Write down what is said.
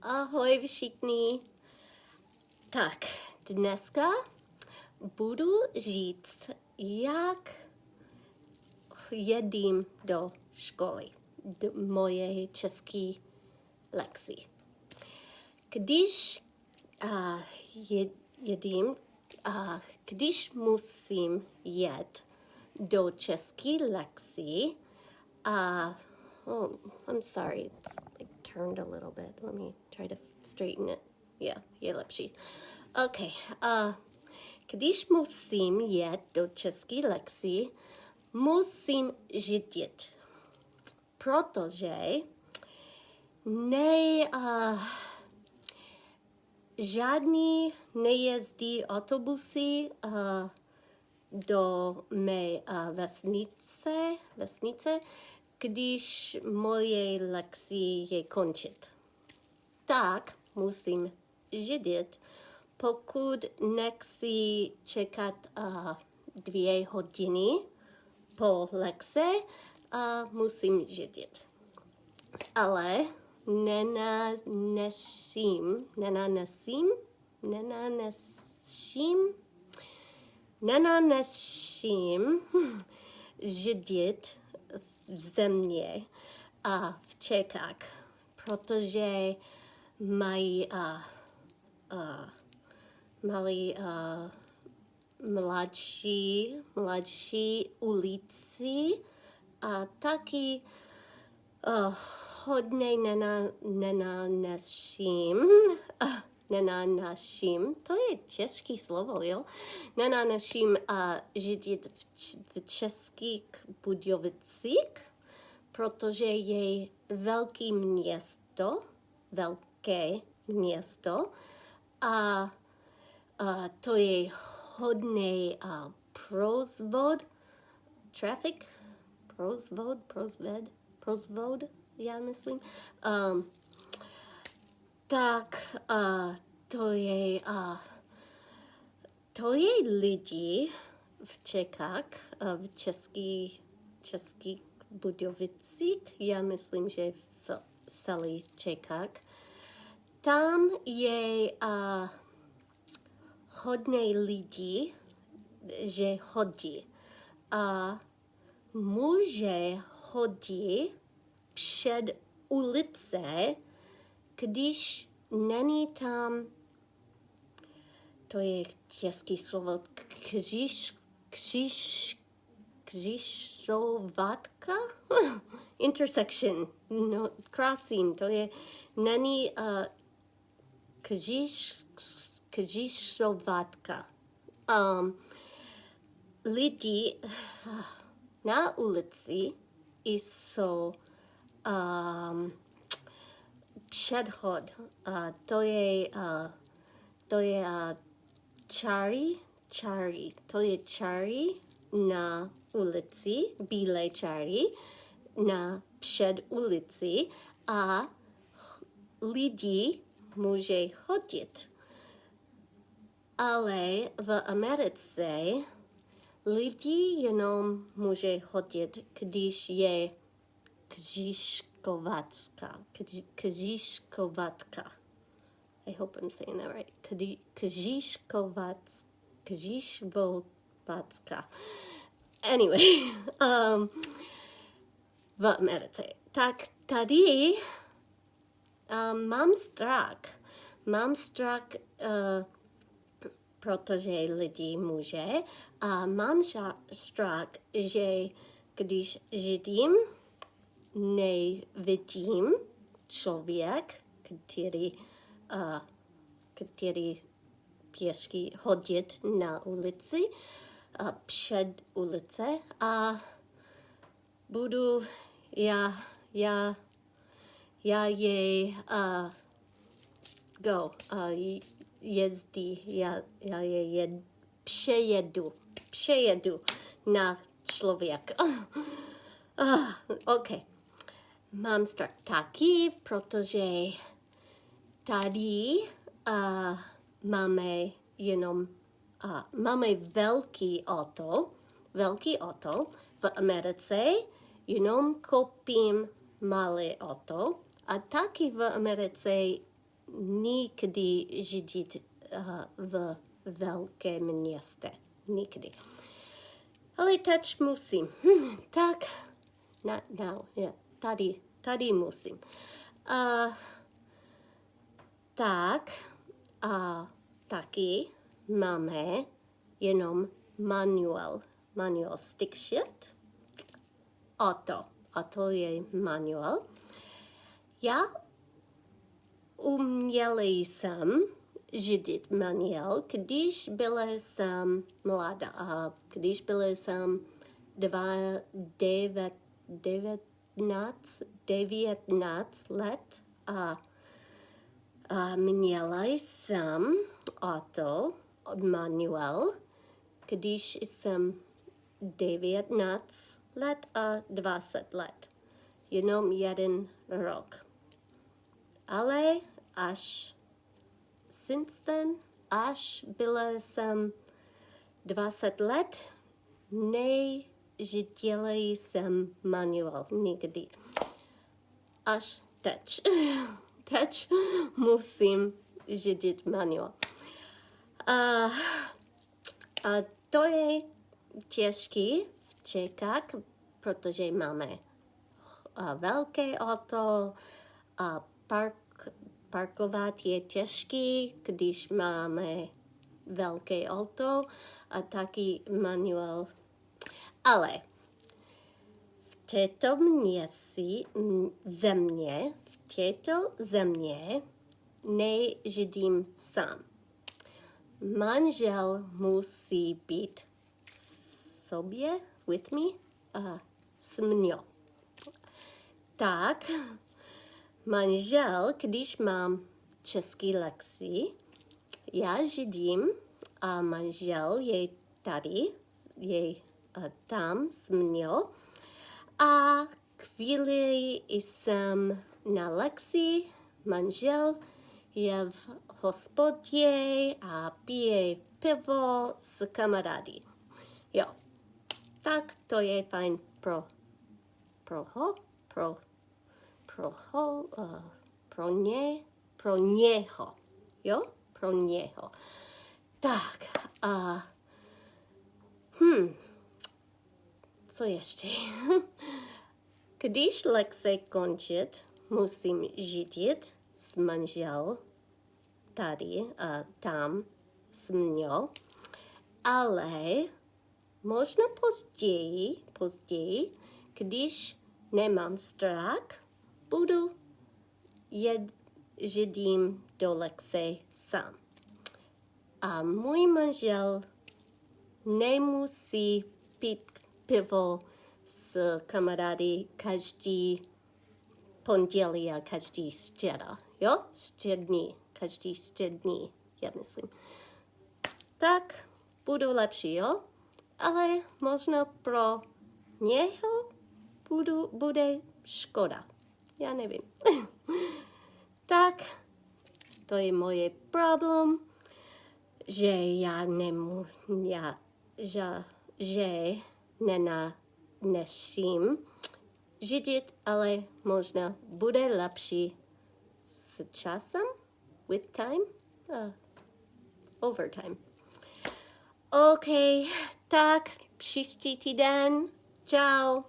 Ahoj všichni. Tak, dneska budu říct, jak jedím do školy, do moje české lekce. Když jedím, když musím jet do české lekce, I'm sorry, it's like turned a little bit. Let me try to straighten it. Yeah, je lepší. Okay, když musím jet do české lekce, musím řídit, protože žádný nejezdí autobusy do mé vesnice, když moje lekce je končit. Tak musím řídit, pokud nechci čekat 2 hodiny po lekce, musím řídit. Ale nenanesím řídit v země a v Čechách, protože mají mladší ulici a taky hodně nenanesím, to je české slovo, jo? Nenanesím řídit v českých Budějovicích, protože je velké město a to je hodně prozvod, já myslím. Tak to je lidi v Čechách, v českých Budějovicích, já myslím, že v celých Čechách. Tam je hodně lidí, že chodí. A může chodit před ulice, když není tam, to je české slovo, křižovatka? Intersection, no, crossing, to je, není křižovatka. Lidi na ulici jsou předchod, to je čáry, to je čáry na ulici, bílé čáry na před ulici a lidi může chodit. Ale v Americe lidi jenom může chodit, když je křižovatka. I hope I'm saying that right. Křižovatka. Anyway, v Americe. Tak tady mám strach, protože lidi může, a mám strach, že když řídím, nevidím člověk, který pěšky chodit na ulici, před ulice a budu jezdí, já je přejedu na člověk. Okay. Mám strach taky, protože tady máme velký auto v Americe, jenom koupím malé auto a taky v Americe nikdy žít v velkém městě. Nikdy. Ale teď musím. Tak, tady musím. Tak, taky máme jenom manual stick shift. A to je manual. Já uměla jsem řídit manual, když byla jsem mladá. A když byla jsem 19 let a měla jsem auto manual, když jsem 19 let a 20 let. Jenom jeden rok. Ale až byla jsem 20 let, neřídila jsem manual nikdy. Až teď. Teď musím řídit manual. A to je těžký v Čechách, protože máme velké auto a parkovat je těžký, když máme velké auto a taky manual. Ale v této země nežidím sám. Manžel musí být sobě, with me, s mnou. Tak, manžel, když mám český lekci, já židím a manžel je tady, je tam s mnou. A chvíli jsem na lekci, manžel je v hospodě a pije pivo s kamarády. Jo, tak to je fajn pro něho. Jo, pro něho. Tak, co ještě? Když lekce končit, musím řídit s manžel tady a tam s mnou, ale možná později, když nemám strach, budu řídím do lekce sám. A můj manžel nemusí pít pivo s kamarády každý pondělí a každý středa. Jo? Každý střední, já myslím. Tak budu lepší, jo? Ale možná pro něho bude škoda. Já nevím. Tak, to je moje problém, že že neneším řídit, ale možná bude lepší s časem, with time, over time. OK, tak příští týden, čau.